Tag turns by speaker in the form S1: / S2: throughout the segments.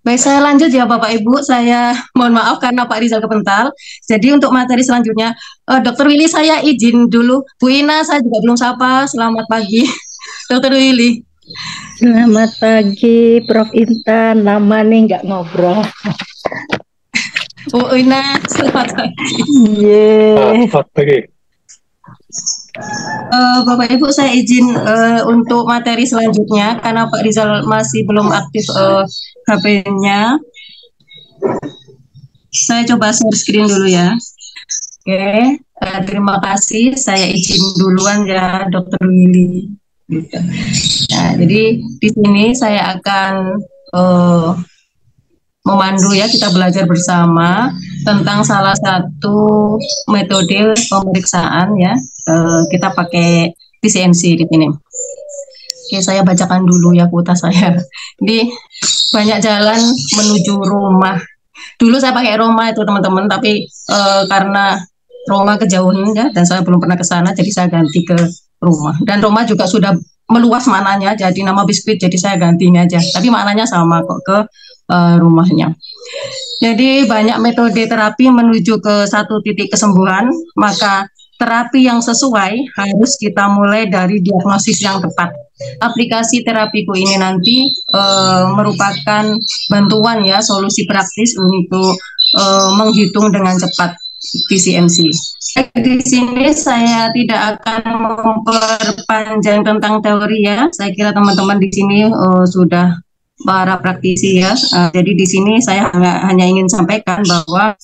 S1: Baik, saya lanjut ya Bapak Ibu. Saya mohon maaf karena Pak Rizal kepental. Jadi untuk materi selanjutnya, Dokter Willy saya izin dulu. Bu Ina saya juga belum sapa. Selamat pagi, Dokter Willy.
S2: Selamat pagi, Prof. Intan. Lama nih nggak ngobrol.
S1: Bu Ina, selamat pagi.
S2: Selamat
S3: pagi.
S1: Bapak Ibu saya izin untuk materi selanjutnya karena Pak Rizal masih belum aktif HP-nya. Saya coba share screen dulu ya. Oke, terima kasih. Saya izin duluan ya, Dokter Willy. Gitu. Nah, jadi di sini saya akan memandu ya, kita belajar bersama tentang salah satu metode pemeriksaan ya. Kita pakai PCMC di sini. Oke, saya bacakan dulu ya kuota saya. Ini banyak jalan menuju rumah. Dulu saya pakai Roma itu teman-teman, tapi karena Roma kejauhan ya, dan saya belum pernah ke sana, jadi saya ganti ke rumah. Dan Roma juga sudah meluas maknanya, jadi nama biskuit, jadi saya ganti ini aja. Tapi maknanya sama kok ke rumahnya. Jadi banyak metode terapi menuju ke satu titik kesembuhan, maka terapi yang sesuai harus kita mulai dari diagnosis yang tepat. Aplikasi terapiku ini nanti merupakan bantuan ya, solusi praktis untuk menghitung dengan cepat PCMC. Di sini saya tidak akan memperpanjang tentang teori ya. Saya kira teman-teman di sini sudah para praktisi ya. Jadi di sini saya hanya ingin sampaikan bahwa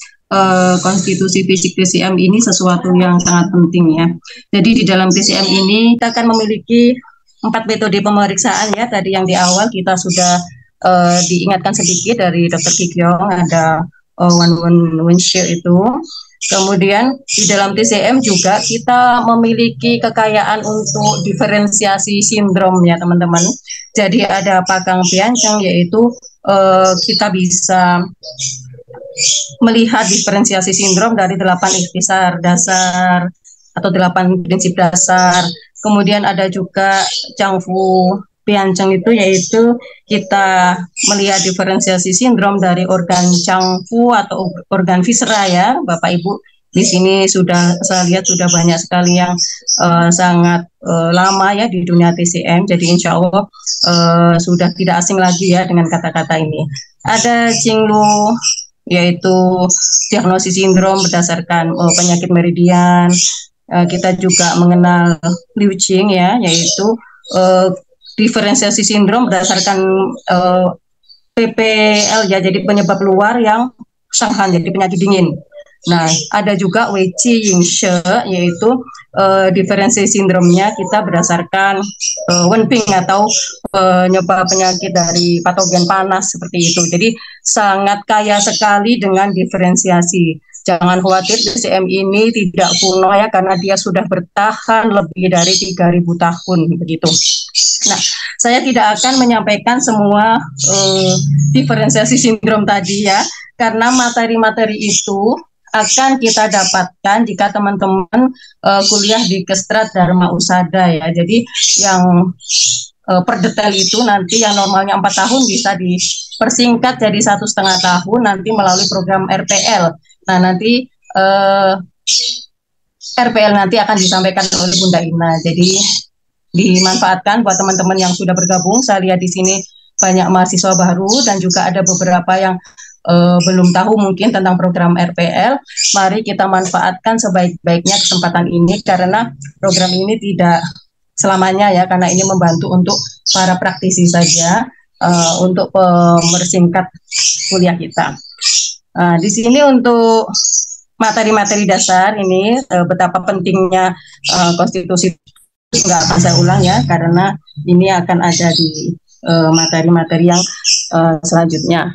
S1: konstitusi fisik PCM ini sesuatu yang sangat penting ya. Jadi di dalam PCM ini kita akan memiliki 4 metode pemeriksaan ya. Tadi yang di awal kita sudah diingatkan sedikit dari Dr. Kikyong, ada one windshield itu. Kemudian di dalam TCM juga kita memiliki kekayaan untuk diferensiasi sindrom ya teman-teman. Jadi ada Pakang Piancang, yaitu kita bisa melihat diferensiasi sindrom dari 8 ikhtisar dasar atau 8 prinsip dasar. Kemudian ada juga Chang-Fu Piancang itu, yaitu kita melihat diferensiasi sindrom dari organ Chang-Fu atau organ viscera ya Bapak Ibu. Di sini sudah saya lihat sudah banyak sekali yang sangat lama ya di dunia TCM. Jadi insya Allah sudah tidak asing lagi ya dengan kata-kata ini. Ada Qinglu, yaitu diagnosis sindrom berdasarkan penyakit meridian. Kita juga mengenal Liu Qing ya, yaitu diferensiasi sindrom berdasarkan PPL ya, jadi penyebab luar yang Shanghan, jadi penyakit dingin. Nah, ada juga Wei Qi Ying She, yaitu diferensiasi sindromnya kita berdasarkan Wenping atau penyebab penyakit dari patogen panas seperti itu. Jadi sangat kaya sekali dengan diferensiasi. Jangan khawatir, PCM ini tidak kuno ya, karena dia sudah bertahan lebih dari 3.000 tahun begitu. Nah, saya tidak akan menyampaikan semua diferensiasi sindrom tadi ya, karena materi-materi itu akan kita dapatkan jika teman-teman kuliah di Kestrat Dharma Usada ya. Jadi yang per detail itu nanti yang normalnya 4 tahun bisa dipersingkat jadi 1,5 tahun nanti melalui program RPL. Nah, nanti RPL nanti akan disampaikan oleh Bunda Ina. Jadi dimanfaatkan buat teman-teman yang sudah bergabung. Saya lihat di sini banyak mahasiswa baru dan juga ada beberapa yang belum tahu mungkin tentang program RPL. Mari kita manfaatkan sebaik-baiknya kesempatan ini, karena program ini tidak selamanya ya, karena ini membantu untuk para praktisi saja untuk mempersingkat kuliah kita. Di sini untuk materi-materi dasar ini betapa pentingnya konstitusi, nggak akan saya ulang ya, karena ini akan ada di materi-materi yang selanjutnya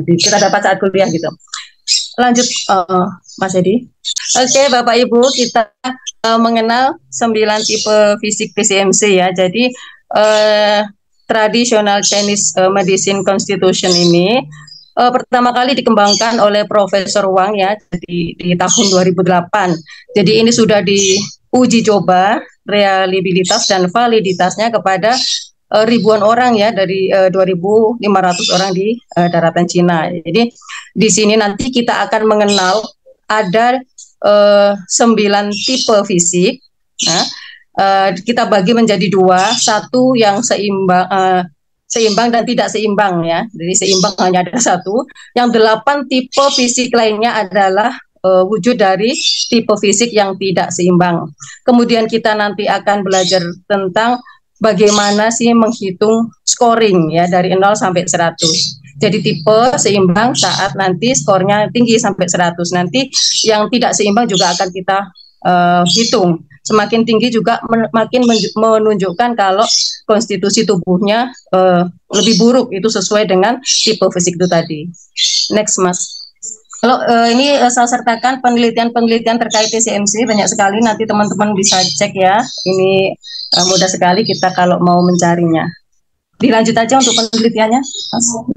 S1: kita dapat saat kuliah gitu. Lanjut Mas Edi. Oke, Bapak Ibu, kita mengenal 9 tipe fisik PCMC ya. Jadi traditional Chinese medicine constitution ini pertama kali dikembangkan oleh Profesor Wang ya di tahun 2008. Jadi ini sudah diuji coba reliabilitas dan validitasnya kepada ribuan orang ya, dari 2.500 orang di daratan Cina. Jadi di sini nanti kita akan mengenal ada 9 tipe fisik. Nah, kita bagi menjadi 2, satu yang seimbang dan tidak seimbang ya. Jadi seimbang hanya ada 1. Yang 8 tipe fisik lainnya adalah wujud dari tipe fisik yang tidak seimbang. Kemudian kita nanti akan belajar tentang bagaimana sih menghitung scoring ya dari 0 sampai 100. Jadi tipe seimbang saat nanti skornya tinggi sampai 100. Nanti yang tidak seimbang juga akan kita hitung. Semakin tinggi juga makin menunjukkan kalau konstitusi tubuhnya lebih buruk, itu sesuai dengan tipe fisik itu tadi. Next, Mas. Kalau ini saya sertakan penelitian-penelitian terkait TCMC banyak sekali, nanti teman-teman bisa cek ya. Ini mudah sekali kita kalau mau mencarinya. Dilanjut aja untuk penelitiannya.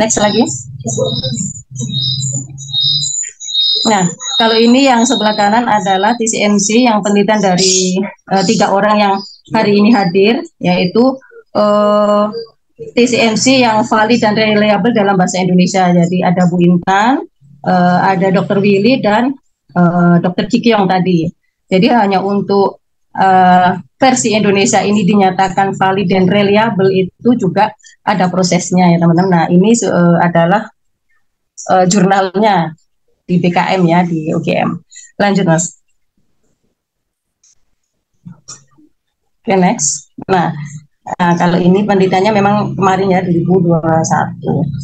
S1: Next lagi. Nah, kalau ini yang sebelah kanan adalah TCMC yang penelitian dari 3 orang yang hari ini hadir, yaitu TCMC yang valid dan reliable dalam bahasa Indonesia. Jadi ada Bu Intan, ada Dr. Willy, dan Dr. Cikyong tadi. Jadi hanya untuk versi Indonesia ini dinyatakan valid dan reliable itu juga ada prosesnya ya teman-teman. Nah ini adalah jurnalnya di BKM ya, di UGM. Lanjut Mas. Oke, next. Nah, kalau ini penelitiannya memang kemarin ya 2021.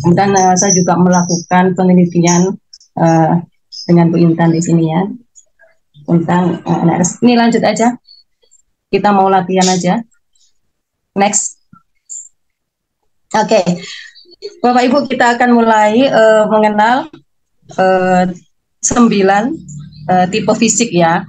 S1: Kemudian saya juga melakukan penelitian dengan Bu Intan di sini ya. Tentang ini lanjut aja. Kita mau latihan aja. Next. Oke. Bapak Ibu, kita akan mulai mengenal 9 tipe fisik ya.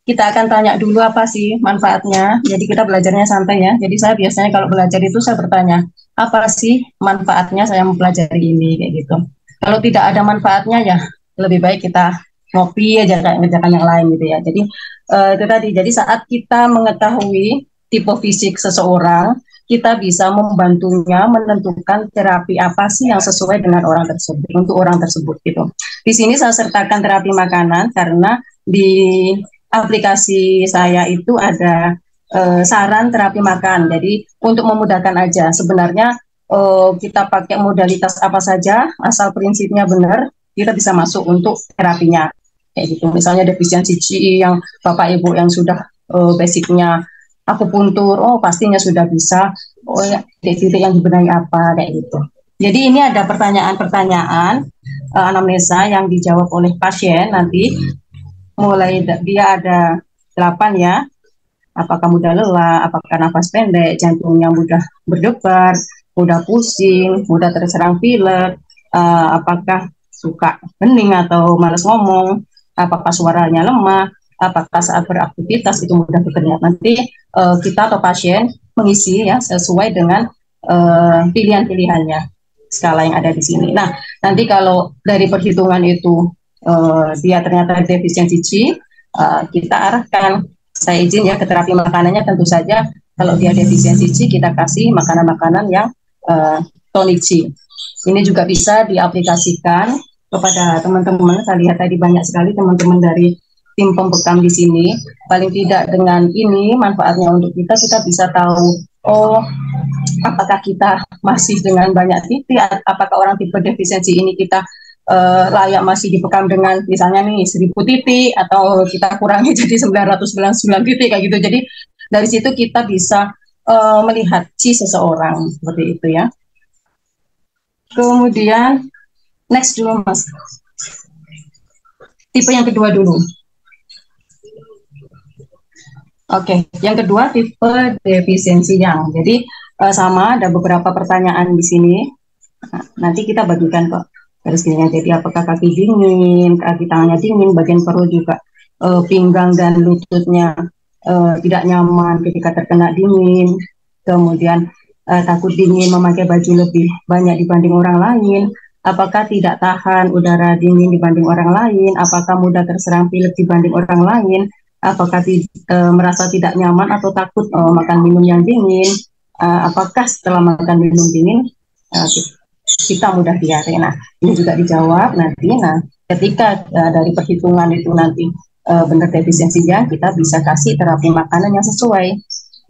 S1: Kita akan tanya dulu apa sih manfaatnya. Jadi kita belajarnya santai ya. Jadi saya biasanya kalau belajar itu saya bertanya, apa sih manfaatnya saya mempelajari ini kayak gitu. Kalau tidak ada manfaatnya ya lebih baik kita ngopi aja kayak ngerjakan yang lain gitu ya. Jadi itu tadi. Jadi saat kita mengetahui tipe fisik seseorang, kita bisa membantunya menentukan terapi apa sih yang sesuai dengan orang tersebut, untuk orang tersebut gitu. Di sini saya sertakan terapi makanan karena di aplikasi saya itu ada saran terapi makan. Jadi untuk memudahkan aja, sebenarnya kita pakai modalitas apa saja, asal prinsipnya benar, kita bisa masuk untuk terapinya. Kayak gitu. Misalnya defisiensi GI yang Bapak Ibu yang sudah basicnya akupuntur, oh pastinya sudah bisa, oh ya titik yang dibenahi apa, kayak gitu. Jadi ini ada pertanyaan-pertanyaan anamnesa yang dijawab oleh pasien nanti, mulai dia ada 8 ya, apakah mudah lelah, apakah nafas pendek, jantungnya mudah berdebar, mudah pusing, mudah terserang pilek, apakah suka hening atau malas ngomong, apakah suaranya lemah, apakah saat beraktivitas itu mudah berkeringat. Nanti kita atau pasien mengisi ya sesuai dengan pilihan-pilihannya, skala yang ada di sini. Nah, nanti kalau dari perhitungan itu dia ternyata defisiensi C, kita arahkan, saya izin ya ke terapi makanannya. Tentu saja kalau dia defisiensi C, kita kasih makanan-makanan yang tonic C. Ini juga bisa diaplikasikan kepada teman-teman. Saya lihat tadi banyak sekali teman-teman dari tim pembekam di sini. Paling tidak dengan ini manfaatnya untuk kita bisa tahu, oh apakah kita masih dengan banyak titik, apakah orang tipe defisiensi ini kita layak masih dibekam dengan misalnya nih 1000 titik, atau kita kurangi jadi 999 titik kayak gitu. Jadi dari situ kita bisa melihat seseorang seperti itu ya. Kemudian next dulu Mas, tipe yang kedua dulu. Oke, yang kedua tipe defisiensi yang. Jadi sama, ada beberapa pertanyaan di sini. Nah, nanti kita bagikan kok garis-garisnya. Jadi apakah kaki dingin, kaki tangannya dingin, bagian perut juga pinggang dan lututnya tidak nyaman ketika terkena dingin. Kemudian takut dingin, memakai baju lebih banyak dibanding orang lain. Apakah tidak tahan udara dingin dibanding orang lain? Apakah mudah terserang pilek dibanding orang lain? Apakah merasa tidak nyaman atau takut makan minum yang dingin, apakah setelah makan minum dingin kita mudah diare. Nah, ini juga dijawab nanti. Nah, ketika dari perhitungan itu nanti benar defisiensinya, kita bisa kasih terapi makanan yang sesuai,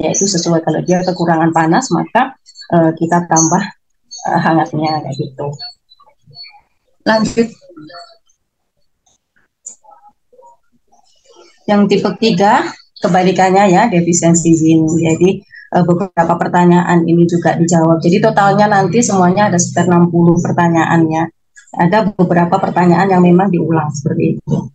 S1: yaitu sesuai kalau dia kekurangan panas, maka kita tambah hangatnya kayak gitu. Lanjut. Yang tipe 3 kebalikannya ya, defisiensi yin. Jadi beberapa pertanyaan ini juga dijawab. Jadi totalnya nanti semuanya ada sekitar 60 pertanyaannya. Ada beberapa pertanyaan yang memang diulang seperti itu.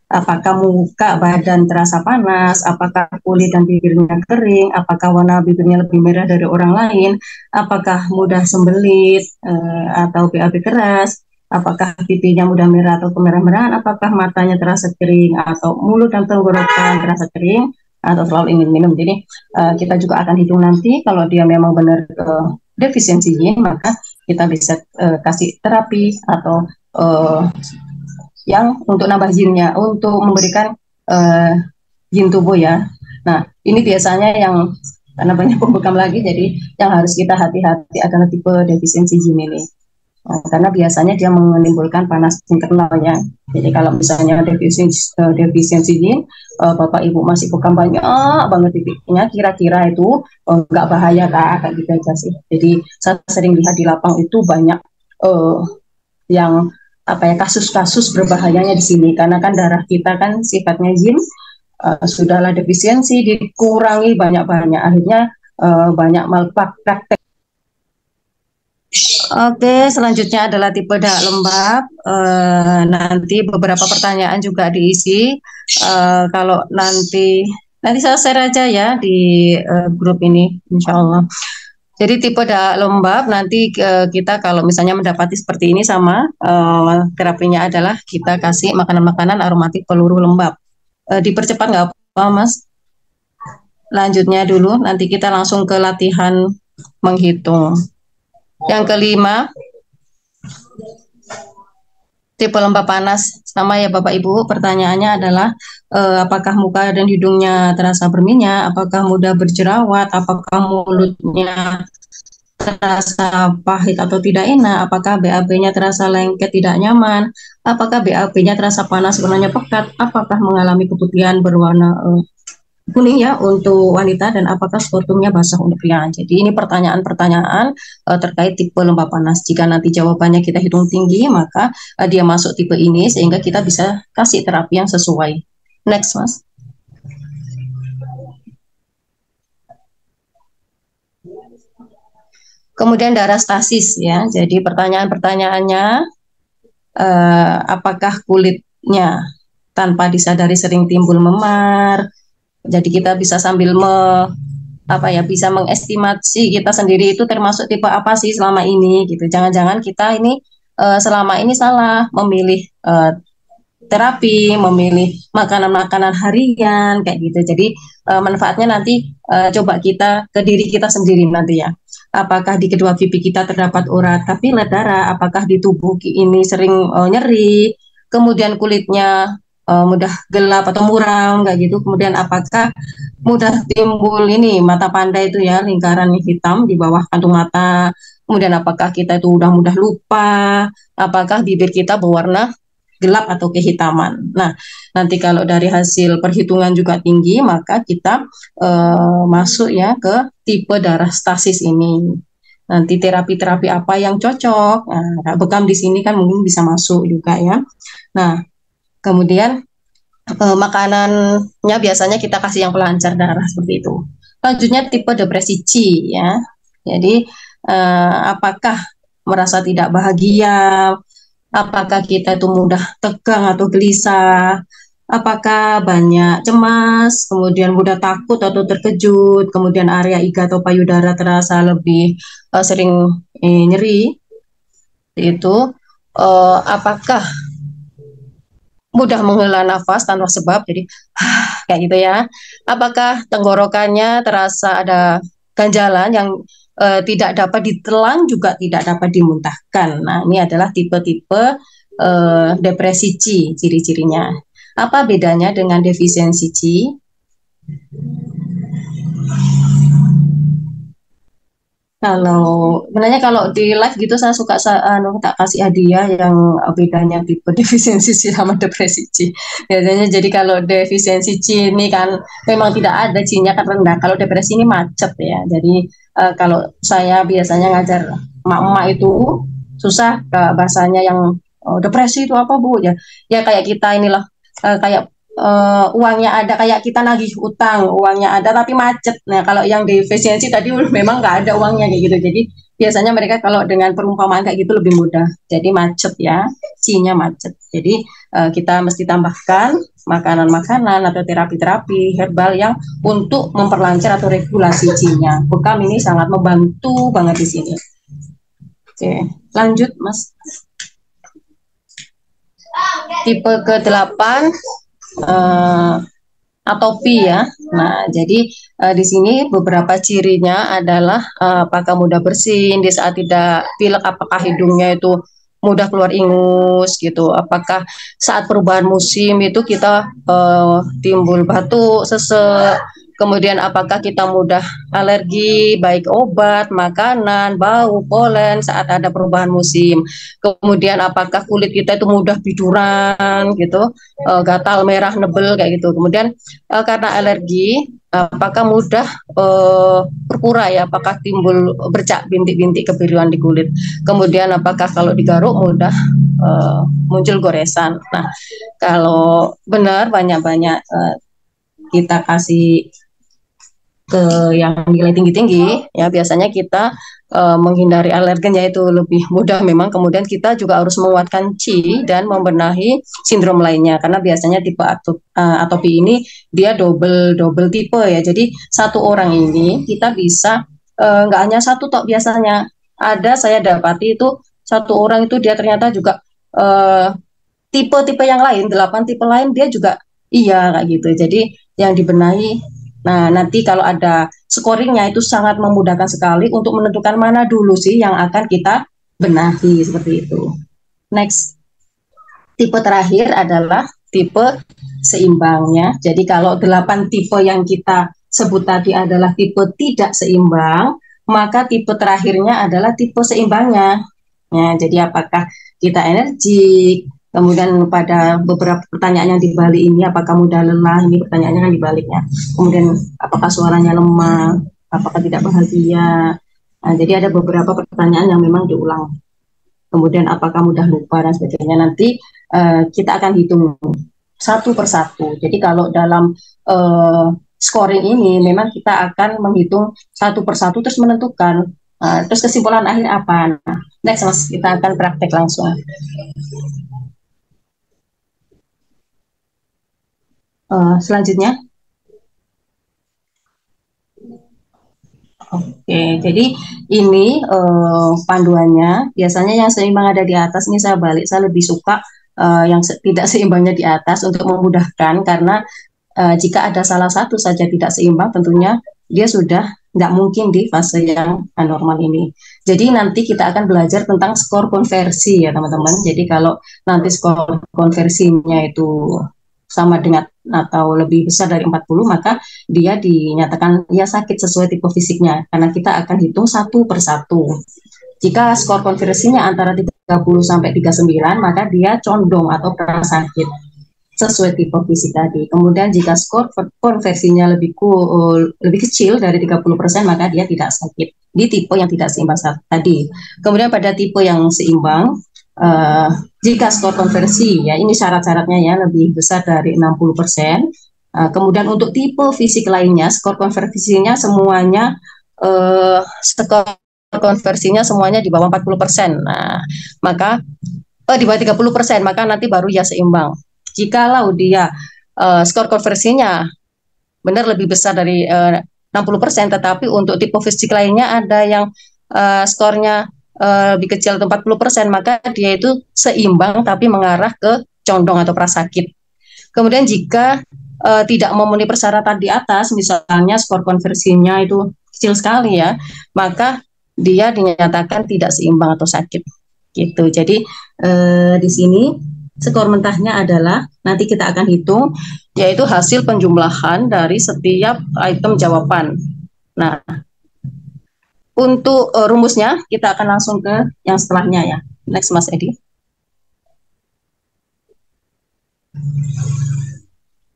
S1: Apakah muka, badan terasa panas? Apakah kulit dan bibirnya kering? Apakah warna bibirnya lebih merah dari orang lain? Apakah mudah sembelit atau BAB keras? Apakah pipinya mudah merah atau kemerah-merahan? Apakah matanya terasa kering atau mulut dan tenggorokan terasa kering atau selalu ingin minum? Jadi kita juga akan hitung nanti kalau dia memang benar defisiensi yin, maka kita bisa kasih terapi atau yang untuk nambah yinnya, untuk memberikan yin tubuh ya. Nah, ini biasanya yang karena banyak pembekam lagi, jadi yang harus kita hati-hati adalah tipe defisiensi yin ini. Nah, karena biasanya dia menimbulkan panas internal ya. Jadi kalau misalnya defisiensi yin, Bapak Ibu masih bekam banyak banget titiknya, kira-kira itu nggak bahaya kayak gitu aja sih. Jadi saya sering lihat di lapang itu banyak yang kasus-kasus berbahayanya di sini, karena kan darah kita kan sifatnya yin, sudahlah defisiensi dikurangi banyak-banyak, akhirnya banyak malpraktek. Oke, selanjutnya adalah tipe daak lembab. Nanti beberapa pertanyaan juga diisi. Kalau nanti saya share aja ya di grup ini, insya Allah. Jadi tipe daak lembab nanti kita kalau misalnya mendapati seperti ini sama terapinya adalah kita kasih makanan-makanan aromatik peluru lembab. Dipercepat nggak apa Mas? Lanjutnya dulu, nanti kita langsung ke latihan menghitung. Yang kelima, tipe lembab panas sama ya Bapak Ibu. Pertanyaannya adalah apakah muka dan hidungnya terasa berminyak, apakah mudah berjerawat, apakah mulutnya terasa pahit atau tidak enak, apakah BAB-nya terasa lengket tidak nyaman, apakah BAB-nya terasa panas warnanya pekat, apakah mengalami keputihan berwarna kuning ya untuk wanita, dan apakah skotumnya basah untuk pria. Jadi ini pertanyaan-pertanyaan terkait tipe lembab panas. Jika nanti jawabannya kita hitung tinggi, maka dia masuk tipe ini sehingga kita bisa kasih terapi yang sesuai. Next, Mas. Kemudian darah stasis ya. Jadi pertanyaan-pertanyaannya apakah kulitnya tanpa disadari sering timbul memar. Jadi kita bisa sambil bisa mengestimasi kita sendiri itu termasuk tipe apa sih selama ini gitu. Jangan-jangan kita ini selama ini salah memilih terapi, memilih makanan-makanan harian kayak gitu. Jadi manfaatnya nanti coba kita ke diri kita sendiri nanti ya. Apakah di kedua pipi kita terdapat urat kapiler darah? Apakah di tubuh ini sering nyeri? Kemudian kulitnya mudah gelap atau muram kayak gitu. Kemudian apakah mudah timbul ini mata panda itu ya, lingkaran hitam di bawah kantung mata. Kemudian apakah kita itu udah mudah lupa? Apakah bibir kita berwarna gelap atau kehitaman. Nah, nanti kalau dari hasil perhitungan juga tinggi, maka kita masuk ya ke tipe darah stasis ini. Nanti terapi-terapi apa yang cocok? Nah, bekam di sini kan mungkin bisa masuk juga ya. Nah, kemudian makanannya biasanya kita kasih yang pelancar darah seperti itu. Selanjutnya tipe depresi C ya. Jadi apakah merasa tidak bahagia? Apakah kita itu mudah tegang atau gelisah? Apakah banyak cemas, kemudian mudah takut atau terkejut, kemudian area iga atau payudara terasa lebih sering nyeri? Itu apakah mudah menghela nafas tanpa sebab, jadi kayak gitu ya. Apakah tenggorokannya terasa ada ganjalan yang tidak dapat ditelan juga tidak dapat dimuntahkan. Nah, ini adalah tipe-tipe depresi C, ciri-cirinya. Apa bedanya dengan defisiensi C? Kalau sebenarnya kalau di live gitu saya suka tak kasih hadiah yang bedanya tipe defisiensi C sama depresi C. Biasanya jadi kalau defisiensi C ini kan memang tidak ada, C-nya kan rendah. Kalau depresi ini macet ya. Jadi kalau saya biasanya ngajar emak-emak itu susah bahasanya yang depresi itu apa Bu ya? Ya kayak kita inilah kayak uangnya ada, kayak kita nagih utang, uangnya ada tapi macet. Nah, kalau yang defisiensi tadi memang nggak ada uangnya kayak gitu. Jadi biasanya mereka kalau dengan perumpamaan kayak gitu lebih mudah. Jadi macet ya, C-nya macet. Jadi kita mesti tambahkan makanan-makanan atau terapi-terapi herbal yang untuk memperlancar atau regulasi C-nya. Bekam ini sangat membantu banget di sini. Oke, lanjut Mas. Tipe ke-8 atopi ya. Nah, jadi di sini beberapa cirinya adalah apakah mudah bersin di saat tidak pilek, apakah hidungnya itu mudah keluar ingus gitu, apakah saat perubahan musim itu kita timbul batuk, sesek, kemudian apakah kita mudah alergi baik obat, makanan, bau, polen saat ada perubahan musim. Kemudian apakah kulit kita itu mudah biduran gitu, gatal, merah, nebel kayak gitu. Kemudian karena alergi, apakah mudah berpura ya, apakah timbul bercak bintik-bintik kebiruan di kulit. Kemudian apakah kalau digaruk mudah muncul goresan. Nah, kalau benar banyak-banyak kita kasih ke yang nilai tinggi-tinggi ya, biasanya kita menghindari alergen yaitu lebih mudah memang. Kemudian kita juga harus menguatkan C dan membenahi sindrom lainnya, karena biasanya tipe atopi ini dia double tipe ya. Jadi satu orang ini kita bisa nggak hanya satu tok, biasanya ada saya dapati itu satu orang itu dia ternyata juga tipe-tipe yang lain, 8 tipe lain dia juga iya kayak gitu. Jadi yang dibenahi. Nah, nanti kalau ada scoringnya itu sangat memudahkan sekali untuk menentukan mana dulu sih yang akan kita benahi seperti itu. Next, tipe terakhir adalah tipe seimbangnya. Jadi kalau 8 tipe yang kita sebut tadi adalah tipe tidak seimbang, maka tipe terakhirnya adalah tipe seimbangnya. Ya, jadi apakah kita energik, kemudian pada beberapa pertanyaan yang dibalik ini, apakah mudah lelah, ini pertanyaannya kan dibaliknya. Kemudian apakah suaranya lemah, apakah tidak bahagia. Nah, jadi ada beberapa pertanyaan yang memang diulang. Kemudian apakah mudah lupa dan sebagainya. Nanti kita akan hitung satu persatu. Jadi kalau dalam scoring ini memang kita akan menghitung satu persatu terus menentukan terus kesimpulan akhir apa. Nah, next Mas, kita akan praktek langsung. Selanjutnya. Oke, jadi ini panduannya. Biasanya yang seimbang ada di atas, ini saya balik, saya lebih suka yang tidak seimbangnya di atas untuk memudahkan, karena jika ada salah satu saja tidak seimbang, tentunya dia sudah nggak mungkin di fase yang anormal ini. Jadi nanti kita akan belajar tentang skor konversi ya teman-teman. Jadi kalau nanti skor konversinya itu sama dengan atau lebih besar dari 40, maka dia dinyatakan ya sakit sesuai tipe fisiknya, karena kita akan hitung satu persatu. Jika skor konversinya antara 30 sampai 39, maka dia condong atau prasakit sesuai tipe fisik tadi. Kemudian jika skor konversinya lebih kecil dari 30%, maka dia tidak sakit di tipe yang tidak seimbang tadi. Kemudian pada tipe yang seimbang, jika skor konversi ya, ini syarat-syaratnya ya, lebih besar dari 60%. Kemudian untuk tipe fisik lainnya, skor konversinya semuanya skor konversinya semuanya di bawah 40%. Nah, maka di bawah 30%, maka nanti baru ya seimbang. Jikalau dia skor konversinya benar lebih besar dari 60%, tetapi untuk tipe fisik lainnya ada yang skornya lebih kecil atau 40%, maka dia itu seimbang tapi mengarah ke condong atau prasakit. Kemudian jika tidak memenuhi persyaratan di atas, misalnya skor konversinya itu kecil sekali ya, maka dia dinyatakan tidak seimbang atau sakit. Gitu. Jadi di sini skor mentahnya adalah nanti kita akan hitung, yaitu hasil penjumlahan dari setiap item jawaban. Nah, untuk rumusnya kita akan langsung ke yang setelahnya ya. Next Mas Edi.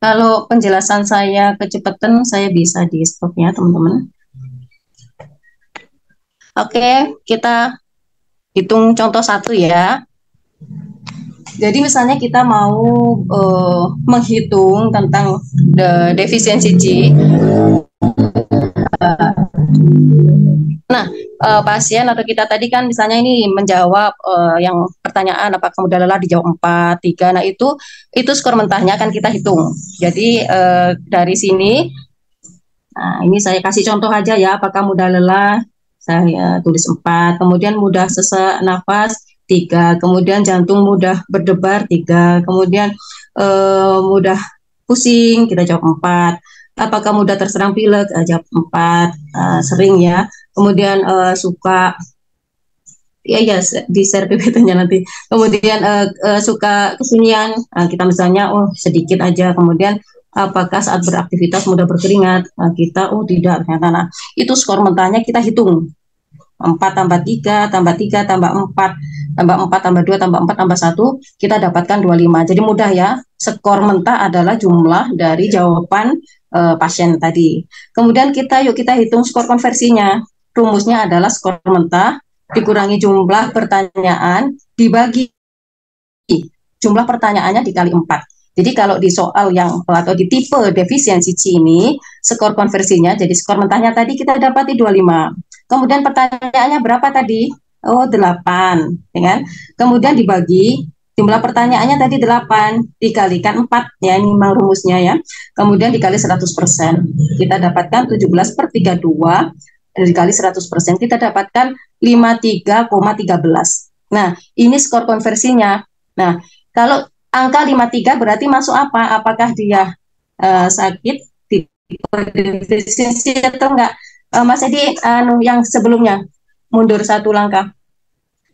S1: Kalau penjelasan saya kecepatan, saya bisa di stop ya teman-teman. Oke, kita hitung contoh satu ya. Jadi misalnya kita mau menghitung tentang defisiensi G. Nah, pasien atau kita tadi kan misalnya ini menjawab yang pertanyaan apakah mudah lelah dijawab 4, 3. Nah, itu skor mentahnya akan kita hitung. Jadi dari sini, nah ini saya kasih contoh aja ya, apakah mudah lelah, saya tulis 4, kemudian mudah sesak nafas 3, kemudian jantung mudah berdebar 3, kemudian mudah pusing, kita jawab 4. Apakah mudah terserang pilek, jawab 4, sering ya. Kemudian suka, ya di share PPT-nya nanti. Kemudian suka kesunyian, kita misalnya sedikit aja. Kemudian apakah saat beraktivitas mudah berkeringat, kita tidak ternyata. Nah, itu skor mentahnya kita hitung. 4 tambah 3, tambah 3, tambah 4, tambah 4, tambah 2, tambah 4, tambah 1, kita dapatkan 25. Jadi mudah ya, skor mentah adalah jumlah dari jawaban pasien tadi. Kemudian yuk kita hitung skor konversinya. Rumusnya adalah skor mentah dikurangi jumlah pertanyaan dibagi jumlah pertanyaannya dikali 4. Jadi kalau di soal yang atau di tipe defisiensi C ini, skor konversinya, jadi skor mentahnya tadi kita dapati 25. Kemudian pertanyaannya berapa tadi? 8, ya kan? Kemudian dibagi, jumlah pertanyaannya tadi 8, dikalikan 4, ya ini memang rumusnya ya. Kemudian dikali 100%, kita dapatkan 17/32, dikali 100%, kita dapatkan 53,13. Nah, ini skor konversinya. Nah, kalau angka 53 berarti masuk apa? Apakah dia sakit defisiensi atau enggak? Mas Edi, yang sebelumnya mundur satu langkah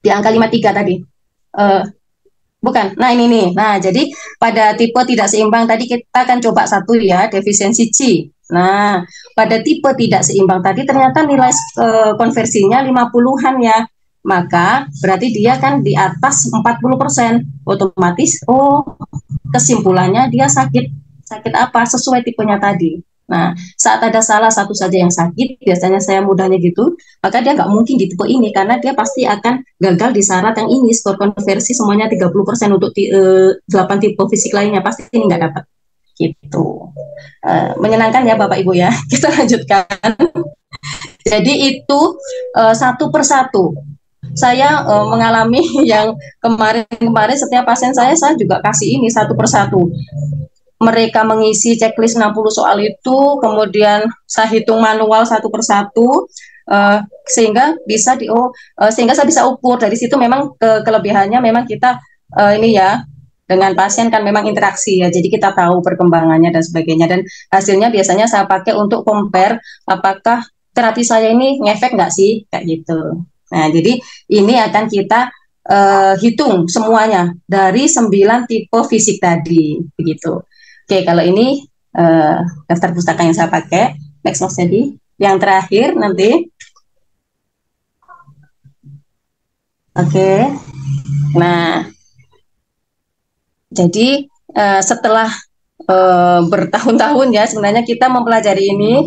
S1: di angka 53 tadi. Bukan. Nah, ini nih. Nah, jadi pada tipe tidak seimbang tadi kita akan coba satu ya, defisiensi C. Nah, pada tipe tidak seimbang tadi ternyata nilai konversinya 50-an ya. Maka berarti dia kan di atas 40%. Otomatis kesimpulannya dia sakit. Sakit apa? Sesuai tipenya tadi. Nah, saat ada salah satu saja yang sakit, biasanya saya mudahnya gitu, maka dia nggak mungkin di tipe ini, karena dia pasti akan gagal di syarat yang ini, skor konversi semuanya 30% untuk 8 tipe fisik lainnya, pasti ini nggak dapat. Gitu. Menyenangkan ya Bapak Ibu ya. Kita lanjutkan. Jadi itu satu persatu. Saya mengalami yang kemarin setiap pasien saya juga kasih ini satu persatu. Mereka mengisi checklist 60 soal itu, kemudian saya hitung manual satu persatu, sehingga bisa sehingga saya bisa ukur dari situ. Memang kelebihannya memang kita ini ya, dengan pasien kan memang interaksi ya, jadi kita tahu perkembangannya dan sebagainya, dan hasilnya biasanya saya pakai untuk compare apakah terapi saya ini ngefek nggak sih, kayak gitu. Nah, jadi ini akan kita hitung semuanya dari 9 tipe fisik tadi, begitu. Oke, kalau ini daftar pustaka yang saya pakai. Next Mas Edi. Yang terakhir nanti. Oke. Nah, jadi setelah bertahun-tahun ya, sebenarnya kita mempelajari ini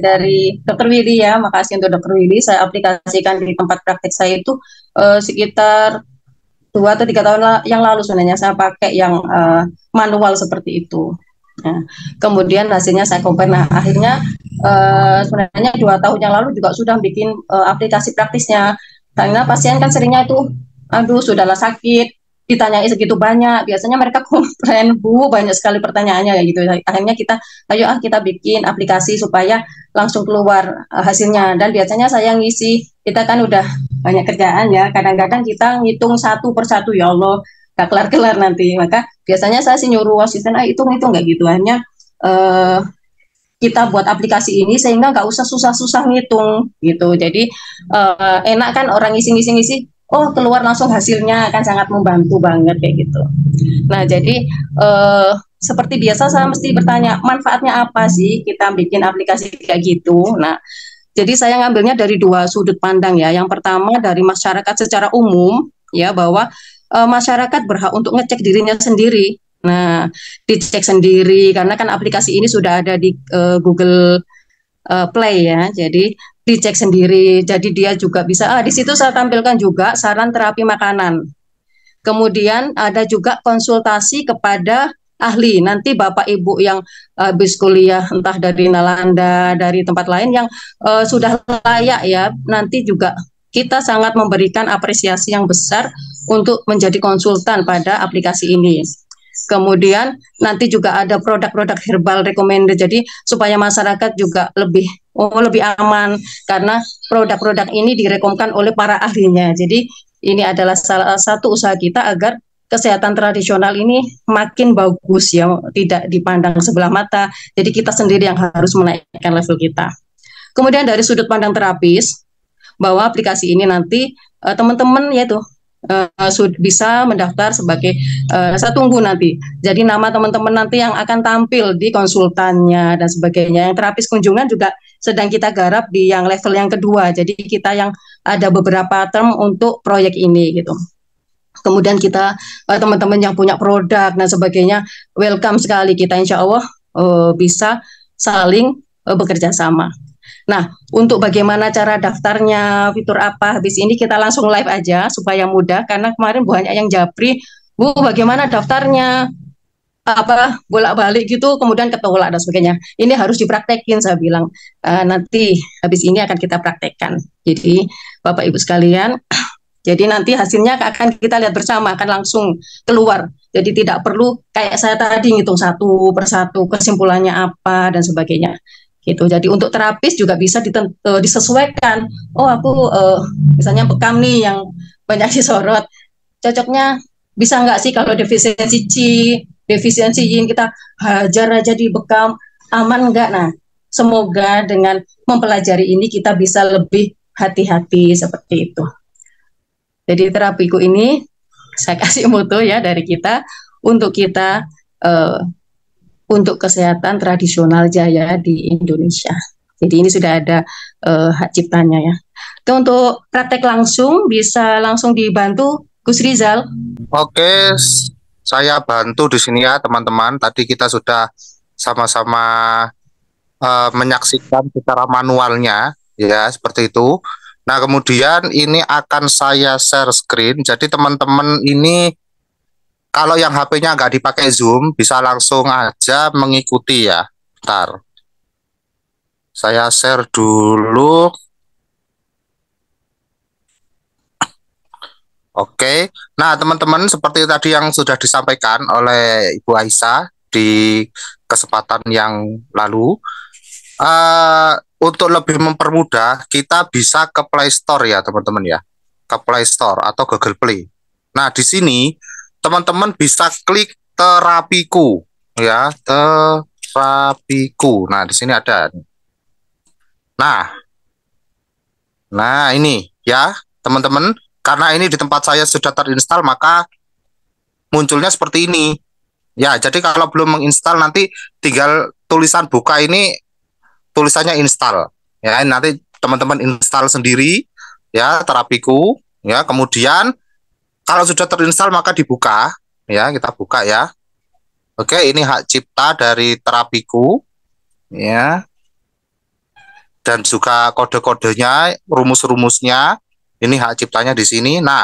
S1: dari Dr. Willy ya. Makasih untuk Dr. Willy. Saya aplikasikan di tempat praktek saya itu sekitar 2 atau 3 tahun yang lalu sebenarnya saya pakai yang manual seperti itu. Nah, kemudian hasilnya saya compare. Nah, akhirnya sebenarnya 2 tahun yang lalu juga sudah bikin aplikasi praktisnya. Karena pasien kan seringnya itu, aduh sudahlah sakit, ditanyai segitu banyak, biasanya mereka komplain, Bu, banyak sekali pertanyaannya kayak gitu. Akhirnya kita bikin aplikasi supaya langsung keluar hasilnya. Dan biasanya saya ngisi, kita kan udah banyak kerjaan ya, kadang-kadang kita ngitung satu persatu, ya Allah, gak kelar-kelar nanti. Maka biasanya saya sih nyuruh asisten, hitung-hitung nggak gitu, hanya kita buat aplikasi ini sehingga nggak usah susah-susah ngitung gitu. Jadi enak kan orang ngisi-ngisi, keluar langsung hasilnya, akan sangat membantu banget kayak gitu. Nah, jadi seperti biasa saya mesti bertanya, manfaatnya apa sih kita bikin aplikasi kayak gitu. Nah, Jadi saya ngambilnya dari dua sudut pandang ya. Yang pertama dari masyarakat secara umum ya, bahwa masyarakat berhak untuk ngecek dirinya sendiri. Nah, dicek sendiri karena kan aplikasi ini sudah ada di Google Play ya. Jadi dicek sendiri. Jadi dia juga bisa di situ saya tampilkan juga saran terapi makanan. Kemudian ada juga konsultasi kepada ahli. Nanti Bapak Ibu yang habis kuliah entah dari Nalanda, dari tempat lain yang sudah layak ya, nanti juga kita sangat memberikan apresiasi yang besar untuk menjadi konsultan pada aplikasi ini. Kemudian nanti juga ada produk-produk herbal recommended. Jadi supaya masyarakat juga lebih aman karena produk-produk ini direkomendasikan oleh para ahlinya. Jadi ini adalah salah satu usaha kita agar kesehatan tradisional ini makin bagus ya, tidak dipandang sebelah mata. Jadi kita sendiri yang harus menaikkan level kita. Kemudian dari sudut pandang terapis, bahwa aplikasi ini nanti teman-teman yaitu bisa mendaftar sebagai saya tunggu nanti. Jadi nama teman-teman nanti yang akan tampil di konsultannya dan sebagainya. Yang terapis kunjungan juga sedang kita garap di yang level yang kedua. Jadi kita yang ada beberapa term untuk proyek ini gitu. Kemudian kita teman-teman yang punya produk dan sebagainya, welcome sekali, kita insya Allah bisa saling bekerja sama. Nah, untuk bagaimana cara daftarnya, fitur apa, habis ini kita langsung live aja supaya mudah, karena kemarin banyak yang japri, Bu, bagaimana daftarnya, apa bolak-balik gitu, kemudian ketolak dan sebagainya. Ini harus dipraktekin, saya bilang. Nanti habis ini akan kita praktekkan. Jadi, Bapak Ibu sekalian, jadi nanti hasilnya akan kita lihat bersama, akan langsung keluar. Jadi tidak perlu kayak saya tadi ngitung satu persatu kesimpulannya apa dan sebagainya. Gitu. Jadi untuk terapis juga bisa disesuaikan. Oh aku misalnya bekam nih yang banyak disorot, cocoknya bisa nggak sih kalau defisiensi C, defisiensi yin kita hajar aja di bekam, aman nggak? Nah, semoga dengan mempelajari ini kita bisa lebih hati-hati seperti itu. Jadi terapiku ini saya kasih moto ya dari kita untuk kita untuk kesehatan tradisional jaya di Indonesia. Jadi ini sudah ada hak ciptanya ya. Itu untuk praktek langsung bisa langsung dibantu Gus Rizal.
S3: Oke, saya bantu di sini ya teman-teman. Tadi kita sudah sama-sama menyaksikan secara manualnya ya seperti itu. Nah kemudian ini akan saya share screen. Jadi teman-teman ini kalau yang HP-nya nggak dipakai Zoom, bisa langsung aja mengikuti ya. Bentar. Saya share dulu. Oke. Nah, teman-teman, seperti tadi yang sudah disampaikan oleh Ibu Aisyah di kesempatan yang lalu, untuk lebih mempermudah, kita bisa ke Play Store ya, teman-teman ya. Ke Play Store atau Google Play. Nah, di sini teman-teman bisa klik terapiku ya, terapiku. Nah, di sini ada. Nah ini ya, teman-teman, karena ini di tempat saya sudah terinstall, maka munculnya seperti ini. Ya, jadi kalau belum menginstal nanti tinggal tulisan buka ini tulisannya install. Ya, nanti teman-teman install sendiri ya terapiku ya, kemudian kalau sudah terinstall maka dibuka, ya kita buka ya. Oke, ini hak cipta dari terapiku, ya. Dan juga kode-kodenya, rumus-rumusnya, ini hak ciptanya di sini. Nah,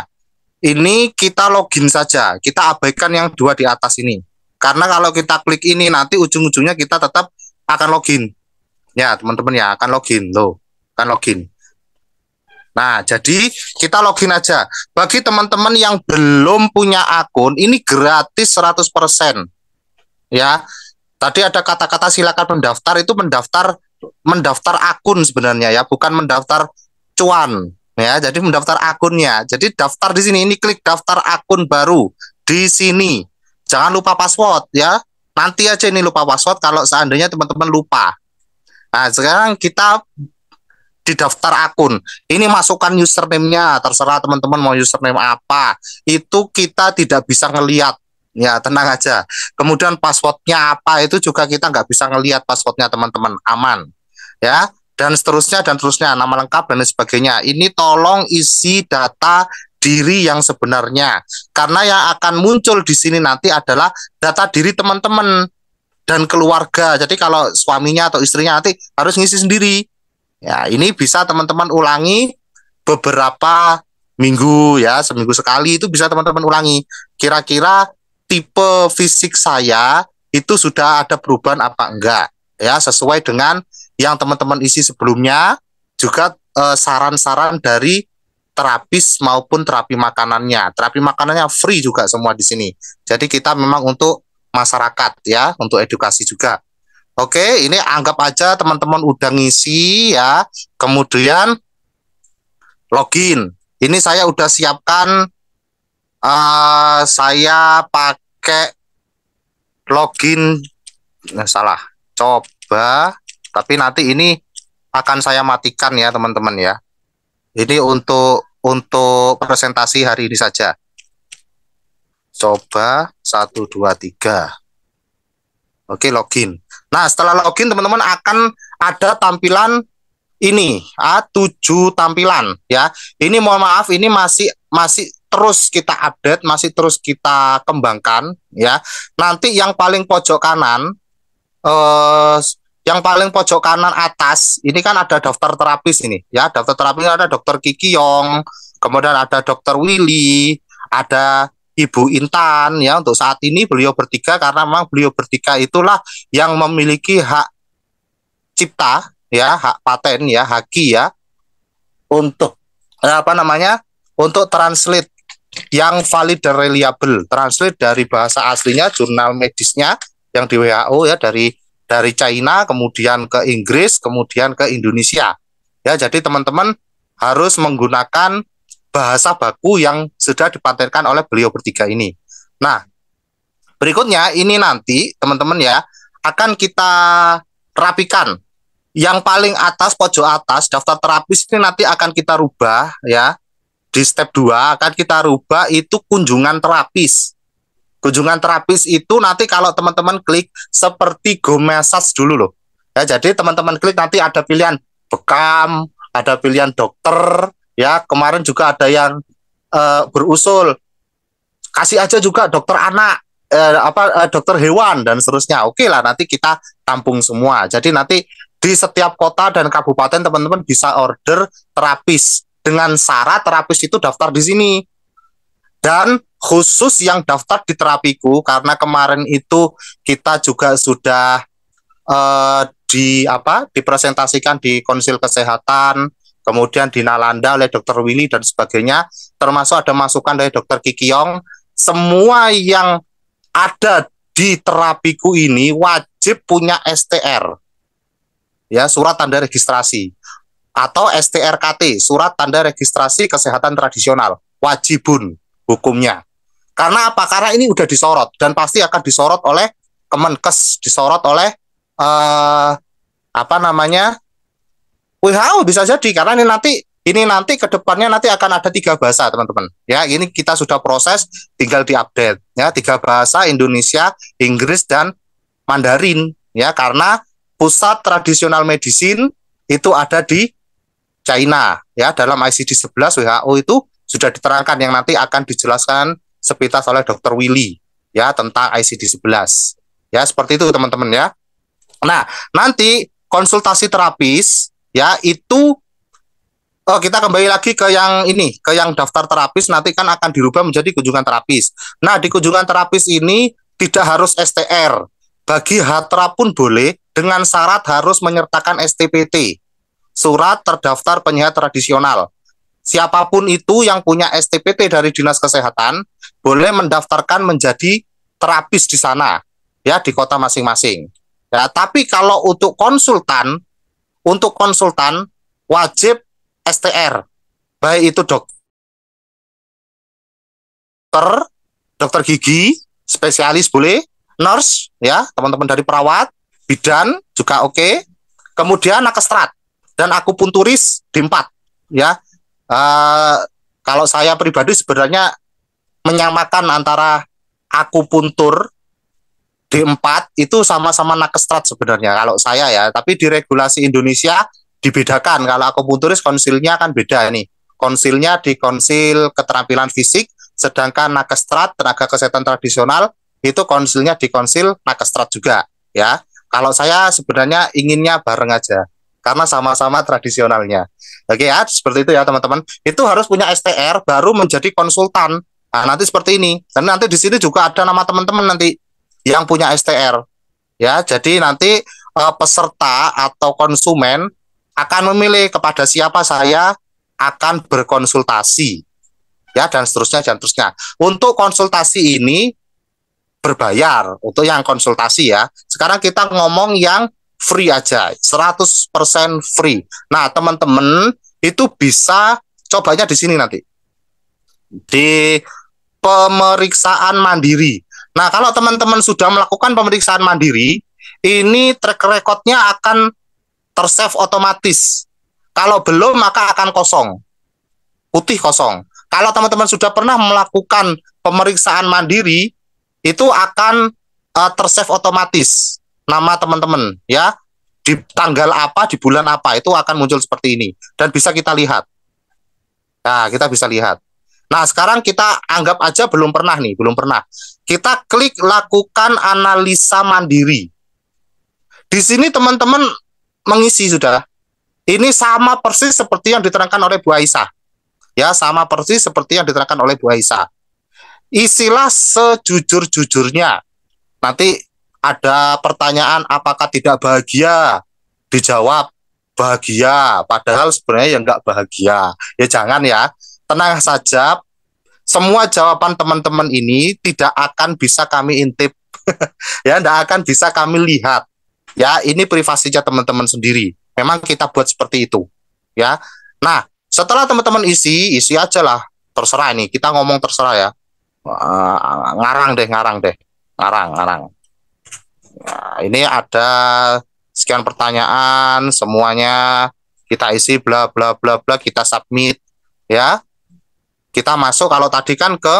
S3: ini kita login saja, kita abaikan yang dua di atas ini. Karena kalau kita klik ini nanti ujung-ujungnya kita tetap akan login. Ya, teman-teman ya, akan login loh, akan login. Nah, jadi kita login aja. Bagi teman-teman yang belum punya akun, ini gratis 100%. Ya. Tadi ada kata-kata silakan mendaftar, itu mendaftar akun sebenarnya ya, bukan mendaftar cuan. Ya, jadi mendaftar akunnya. Jadi daftar di sini, ini klik daftar akun baru di sini. Jangan lupa password ya. Nanti aja ini lupa password kalau seandainya teman-teman lupa. Nah, sekarang kita di daftar akun. Ini masukkan username-nya, terserah teman-teman mau username apa. Itu kita tidak bisa ngelihat. Ya, tenang aja. Kemudian passwordnya apa itu juga kita nggak bisa ngelihat passwordnya teman-teman. Aman. Ya, dan seterusnya, nama lengkap dan lain sebagainya. Ini tolong isi data diri yang sebenarnya, karena yang akan muncul di sini nanti adalah data diri teman-teman dan keluarga. Jadi kalau suaminya atau istrinya nanti harus ngisi sendiri. Ya, ini bisa teman-teman ulangi beberapa minggu ya, seminggu sekali itu bisa teman-teman ulangi. Kira-kira tipe fisik saya itu sudah ada perubahan apa enggak? Ya, sesuai dengan yang teman-teman isi sebelumnya, juga saran-saran dari terapis maupun terapi makanannya. Terapi makanannya free juga semua di sini. Jadi kita memang untuk masyarakat ya, untuk edukasi juga. Oke, ini anggap aja teman-teman udah ngisi ya. Kemudian login. Ini saya udah siapkan, saya pakai login, salah, coba, tapi nanti ini akan saya matikan ya teman-teman ya. Ini untuk presentasi hari ini saja. Coba 1, 2, 3. Oke, login. Nah, setelah login teman-teman akan ada tampilan ini, 7 tampilan ya. Ini mohon maaf, ini masih terus kita update, masih terus kita kembangkan ya. Nanti yang paling pojok kanan, atas ini kan ada daftar terapis ini ya. Daftar terapis ada Dokter Kiki Yong, kemudian ada Dokter Willy, ada Ibu Intan ya. Untuk saat ini beliau bertiga, karena memang beliau bertiga itulah yang memiliki hak cipta ya, hak paten ya, haki ya, untuk untuk translate yang valid dan reliable, translate dari bahasa aslinya, jurnal medisnya yang di WHO ya, dari China kemudian ke Inggris kemudian ke Indonesia ya. Jadi teman-teman harus menggunakan bahasa baku yang sudah dipatenkan oleh beliau bertiga ini. Nah, berikutnya ini nanti teman-teman ya akan kita rapikan. Yang paling atas, pojok atas, daftar terapis ini nanti akan kita rubah ya. Di step 2 akan kita rubah itu kunjungan terapis. Kunjungan terapis itu nanti kalau teman-teman klik seperti Go Message dulu loh. Ya, jadi teman-teman klik nanti ada pilihan bekam, ada pilihan dokter ya. Kemarin juga ada yang berusul kasih aja juga dokter anak, dokter hewan dan seterusnya. Oke lah, nanti kita tampung semua. Jadi nanti di setiap kota dan kabupaten teman-teman bisa order terapis dengan syarat terapis itu daftar di sini. Dan khusus yang daftar di terapiku, karena kemarin itu kita juga sudah dipresentasikan di Konsil Kesehatan, kemudian di Nalanda oleh Dokter Willy dan sebagainya, termasuk ada masukan dari Dokter Kiki Yong. Semua yang ada di terapiku ini wajib punya STR ya, surat tanda registrasi, atau STRKT, surat tanda registrasi kesehatan tradisional, wajibun hukumnya. Karena apa? Karena ini udah disorot dan pasti akan disorot oleh Kemenkes, disorot oleh WHO bisa jadi, karena ini nanti ke depannya nanti akan ada 3 bahasa teman-teman. Ya, ini kita sudah proses, tinggal diupdate ya, 3 bahasa, Indonesia, Inggris dan Mandarin ya, karena pusat tradisional medicine itu ada di China ya. Dalam ICD-11 WHO itu sudah diterangkan, yang nanti akan dijelaskan sepintas oleh Dokter Willy ya tentang ICD-11 ya, seperti itu teman-teman ya. Nah, nanti konsultasi terapis ya itu kita kembali lagi ke yang ini, ke yang daftar terapis nanti kan akan dirubah menjadi kunjungan terapis. Nah, di kunjungan terapis ini tidak harus STR, bagi HATRA pun boleh, dengan syarat harus menyertakan STPT, surat terdaftar penyehat tradisional. Siapapun itu yang punya STPT dari Dinas Kesehatan boleh mendaftarkan menjadi terapis di sana ya, di kota masing-masing. Ya, tapi kalau untuk konsultan wajib STR, baik itu dokter gigi, spesialis boleh, nurse ya, teman-teman dari perawat, bidan juga oke. Kemudian nakestrat dan akupunturis D4 ya. Kalau saya pribadi sebenarnya menyamakan antara akupuntur D4 itu sama-sama nakestrat sebenarnya kalau saya ya, tapi di regulasi Indonesia dibedakan. Kalau akupunturis konsilnya kan beda nih. Konsilnya di konsil keterampilan fisik, sedangkan nakestrat, tenaga kesehatan tradisional, itu konsilnya di konsil nakestrat juga, ya. Kalau saya sebenarnya inginnya bareng aja, karena sama-sama tradisionalnya. Oke ya, seperti itu ya teman-teman. Itu harus punya STR, baru menjadi konsultan. Nah, nanti seperti ini. Dan nanti di sini juga ada nama teman-teman nanti yang punya STR. Ya, jadi nanti peserta atau konsumen akan memilih kepada siapa saya akan berkonsultasi, ya, dan seterusnya dan seterusnya. Untuk konsultasi ini berbayar untuk yang konsultasi ya. Sekarang kita ngomong yang free aja, 100% free. Nah, teman-teman itu bisa cobanya di sini nanti. Di pemeriksaan mandiri. Nah, kalau teman-teman sudah melakukan pemeriksaan mandiri, ini track record-nya akan tersave otomatis. Kalau belum, maka akan kosong. Putih kosong. Kalau teman-teman sudah pernah melakukan pemeriksaan mandiri, itu akan tersave otomatis nama teman-teman, ya. Di tanggal apa, di bulan apa, itu akan muncul seperti ini. Dan bisa kita lihat. Nah, kita bisa lihat. Nah, sekarang kita anggap aja belum pernah nih, belum pernah. Kita klik lakukan analisa mandiri. Di sini teman-teman mengisi sudah. Ini sama persis seperti yang diterangkan oleh Bu Aisyah. Ya, sama persis seperti yang diterangkan oleh Bu Aisyah. Isilah sejujur-jujurnya. Nanti ada pertanyaan apakah tidak bahagia? Dijawab bahagia, padahal sebenarnya ya nggak bahagia. Ya jangan ya, tenang saja. Semua jawaban teman-teman ini tidak akan bisa kami intip. Ya, tidak akan bisa kami lihat. Ya, ini privasinya teman-teman sendiri. Memang kita buat seperti itu, ya. Nah, setelah teman-teman isi aja lah, terserah ini. Kita ngomong terserah ya. Ngarang deh. Ngarang. Nah, ini ada sekian pertanyaan, semuanya kita isi bla bla bla bla, kita submit, ya. Kita masuk kalau tadi kan ke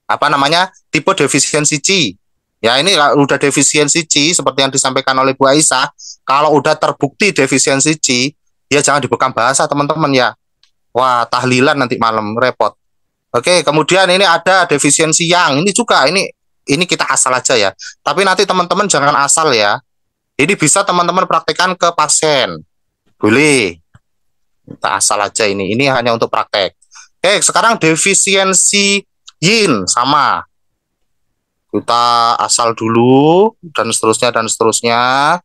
S3: apa namanya? Tipe defisiensi C. Ya, ini udah defisiensi C seperti yang disampaikan oleh Bu Aisyah. Kalau udah terbukti defisiensi C, ya jangan dibekam bahasa teman-teman ya. Wah, tahlilan nanti malam repot. Oke, kemudian ini ada defisiensi yang ini juga ini kita asal aja ya. Tapi nanti teman-teman jangan asal ya. Ini bisa teman-teman praktekkan ke pasien. Boleh. Kita asal aja ini. Ini hanya untuk praktek. Oke, sekarang defisiensi yin sama. Kita asal dulu dan seterusnya.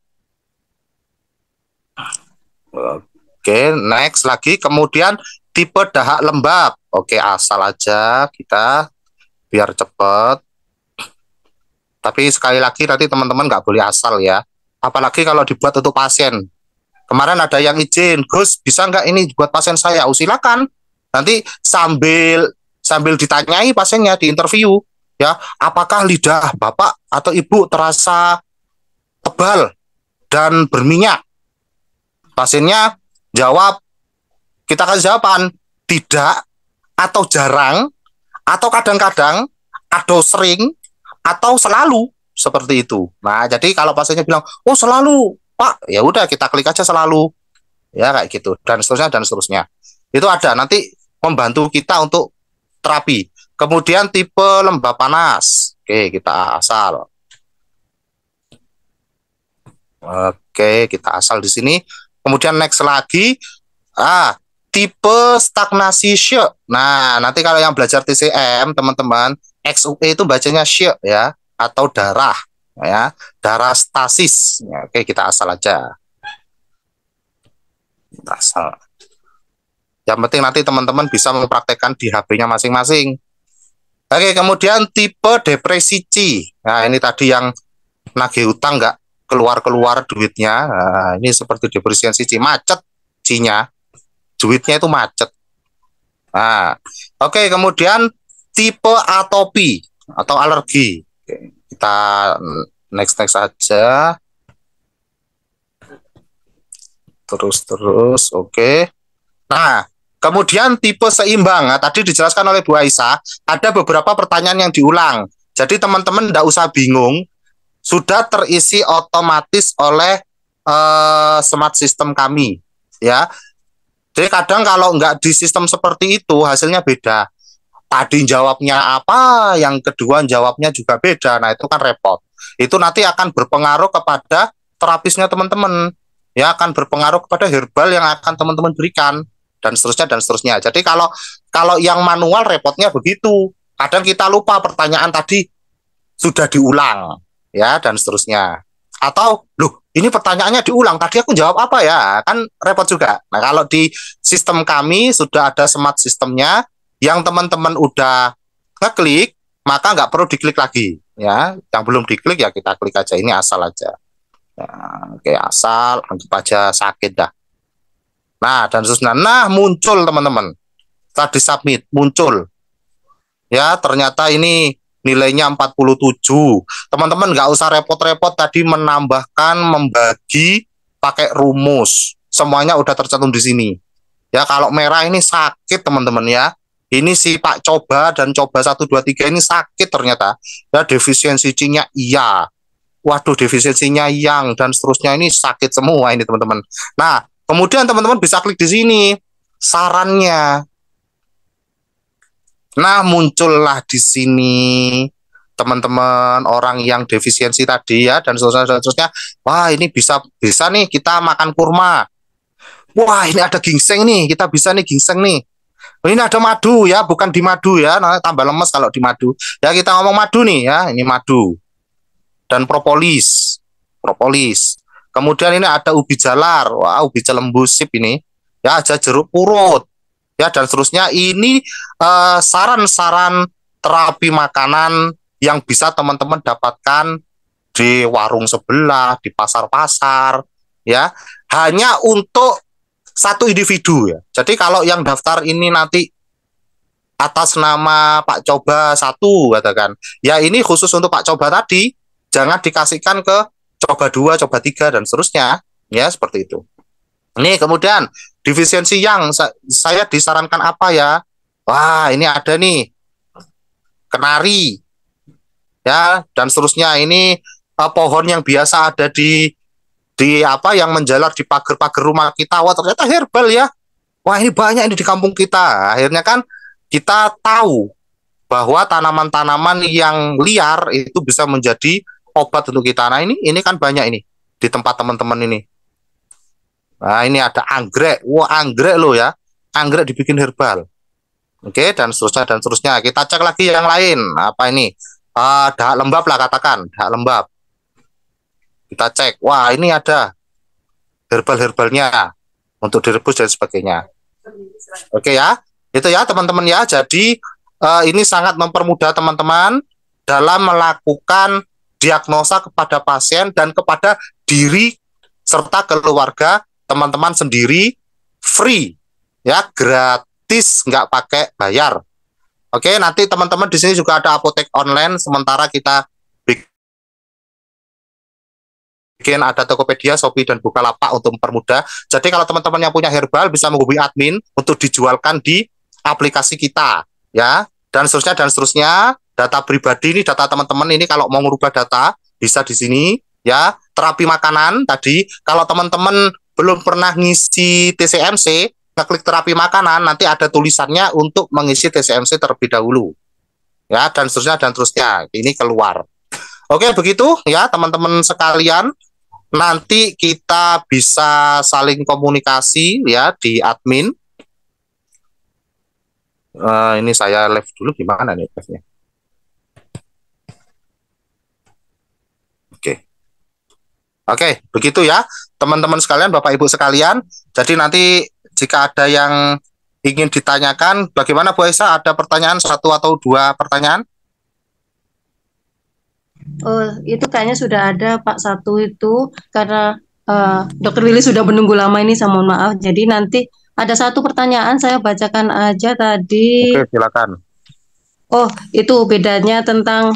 S3: Oke, next lagi. Kemudian tipe dahak lembab. Oke, asal aja kita biar cepet. Tapi sekali lagi nanti teman-teman nggak boleh asal ya. Apalagi kalau dibuat untuk pasien. Kemarin ada yang izin, Gus bisa nggak ini buat pasien saya? Oh, silakan. Nanti sambil ditanyai pasiennya di interview. Ya, apakah lidah Bapak atau Ibu terasa tebal dan berminyak? Pasiennya jawab, kita kasih jawaban, tidak, atau jarang, atau kadang-kadang, atau sering, atau selalu, seperti itu. Nah, jadi kalau pasiennya bilang, oh selalu, Pak, ya udah kita klik aja selalu. Ya, kayak gitu, dan seterusnya. Itu ada, nanti membantu kita untuk terapi. Kemudian tipe lembab panas. Oke, kita asal. Oke, kita asal di sini. Kemudian next lagi, tipe stagnasi syek. Nah, nanti kalau yang belajar TCM, teman-teman, XUE itu bacanya syek ya, atau darah, ya, darah stasis. Ya, oke, kita asal aja. Kita asal. Yang penting nanti teman-teman bisa mempraktekkan di HP-nya masing-masing. Oke, kemudian tipe depresi C. Nah, ini tadi yang nagih utang nggak keluar-keluar duitnya. Nah, ini seperti depresiensi C, macet C-nya. Duitnya itu macet. Nah, oke, kemudian tipe atopi atau alergi. Oke, kita next aja. Terus, oke. Nah, kemudian tipe seimbang. Nah, tadi dijelaskan oleh Bu Aisyah, ada beberapa pertanyaan yang diulang. Jadi teman-teman tidak usah bingung, sudah terisi otomatis oleh smart system kami, ya. Jadi kadang kalau nggak di sistem seperti itu hasilnya beda. Tadi jawabnya apa, yang kedua jawabnya juga beda. Nah, itu kan repot. Itu nanti akan berpengaruh kepada terapisnya teman-teman. Ya, akan berpengaruh kepada herbal yang akan teman-teman berikan dan seterusnya dan seterusnya. Jadi kalau yang manual repotnya begitu. Kadang kita lupa pertanyaan tadi sudah diulang, ya, dan seterusnya. Atau, loh, ini pertanyaannya diulang, tadi aku jawab apa ya? Kan repot juga. Nah, kalau di sistem kami sudah ada smart sistemnya, yang teman-teman udah ngeklik, maka nggak perlu diklik lagi, ya. Yang belum diklik ya kita klik aja, ini asal aja. Nah, oke, asal, anggap aja sakit dah. Nah, dan seterusnya. Nah, muncul teman-teman. Tadi submit, muncul. Ya, ternyata ini nilainya 47. Teman-teman nggak usah repot-repot tadi menambahkan, membagi, pakai rumus. Semuanya udah tercantum di sini. Ya, kalau merah ini sakit teman-teman ya. Ini si Pak Coba dan Coba 1, 2, 3 ini sakit ternyata. Ya, defisiensi C-nya iya. Waduh, defisiensinya yang dan seterusnya ini sakit semua ini teman-teman. Nah, kemudian teman-teman bisa klik di sini sarannya. Nah, muncullah di sini teman-teman orang yang defisiensi tadi ya dan seterusnya. Wah, ini bisa nih kita makan kurma. Wah, ini ada ginseng nih, kita bisa nih ginseng nih. Ini ada madu ya, bukan di madu ya, nah, tambah lemes kalau di madu. Ya kita ngomong madu nih ya, ini madu. Dan propolis. Kemudian ini ada ubi jalar, wah ubi celembusip ini. Ya ada jeruk purut. Ya dan seterusnya. Ini saran-saran terapi makanan yang bisa teman-teman dapatkan di warung sebelah, di pasar-pasar, ya. Hanya untuk satu individu ya. Jadi kalau yang daftar ini nanti atas nama Pak Coba 1 katakan, ya ini khusus untuk Pak Coba tadi, jangan dikasihkan ke Coba 2, Coba 3 dan seterusnya, ya seperti itu. Ini kemudian defisiensi yang saya disarankan apa ya? Wah, ini ada nih kenari, ya dan seterusnya. Ini pohon yang biasa ada di apa yang menjalar di pagar-pagar rumah kita. Wah, ternyata herbal ya. Wah, ini banyak ini di kampung kita. Akhirnya kan kita tahu bahwa tanaman-tanaman yang liar itu bisa menjadi obat untuk kita. Nah, ini kan banyak ini di tempat teman-teman ini. Nah, ini ada anggrek. Wah, anggrek loh ya. Anggrek dibikin herbal. Oke, dan seterusnya. Kita cek lagi yang lain. Apa ini? Dahak lembab lah katakan, dahak lembab. Kita cek, wah ini ada herbal-herbalnya untuk direbus dan sebagainya. Oke ya, itu ya teman-teman ya. Jadi ini sangat mempermudah teman-teman dalam melakukan diagnosa kepada pasien dan kepada diri serta keluarga teman-teman sendiri, free ya, gratis, nggak pakai bayar. Oke, nanti teman-teman di sini juga ada apotek online. Sementara kita bikin ada Tokopedia, Shopee, dan Bukalapak untuk mempermudah. Jadi kalau teman-teman yang punya herbal bisa menghubungi admin untuk dijualkan di aplikasi kita, ya. Dan seterusnya. Data pribadi ini data teman-teman ini kalau mau merubah data bisa di sini, ya. Terapi makanan tadi, kalau teman-teman belum pernah ngisi TCMC, ngeklik terapi makanan, nanti ada tulisannya untuk mengisi TCMC terlebih dahulu, ya. Dan seterusnya. Ini keluar. Oke, begitu ya teman-teman sekalian. Nanti kita bisa saling komunikasi ya di admin. Ini saya live dulu, gimana nih live-nya? Oke, begitu ya teman-teman sekalian, Bapak Ibu sekalian. Jadi nanti jika ada yang ingin ditanyakan, bagaimana Bu Aisyah? Ada pertanyaan, 1 atau 2 pertanyaan?
S1: Oh, itu kayaknya sudah ada Pak, 1 itu karena Dokter Willy sudah menunggu lama ini, saya mohon maaf. Jadi nanti ada 1 pertanyaan, saya bacakan aja tadi.
S3: Oke, silakan.
S1: Oh, itu bedanya tentang,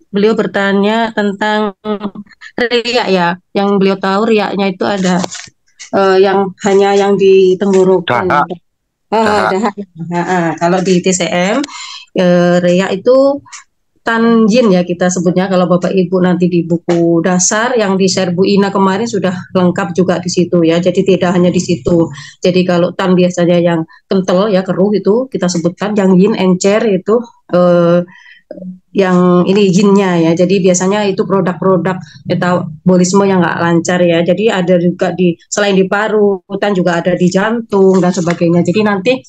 S1: beliau bertanya tentang riak ya. Yang beliau tahu riaknya itu ada yang hanya yang di tenggorokan. Dahak. Kalau di TCM riak itu Tanjin ya kita sebutnya kalau Bapak Ibu nanti di buku dasar yang di share Bu Ina kemarin sudah lengkap juga di situ ya. Jadi tidak hanya di situ. Jadi kalau tan biasanya yang kental ya keruh itu kita sebutkan, yang yin encer itu yang ini yinnya ya. Jadi biasanya itu produk-produk metabolisme yang nggak lancar ya. Jadi ada juga selain di paru, tan juga ada di jantung dan sebagainya. Jadi nanti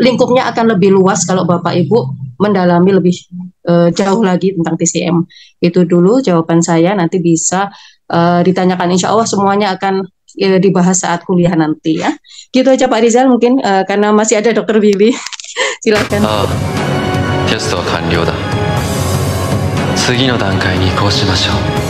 S1: lingkupnya akan lebih luas kalau Bapak Ibu mendalami lebih jauh lagi tentang TCM. Itu dulu jawaban saya, nanti bisa ditanyakan, insya Allah semuanya akan dibahas saat kuliah nanti ya. Gitu aja Pak Rizal mungkin karena masih ada Dokter Billy. Silakan.
S4: テストは完了だ。次の段階に移行しましょう。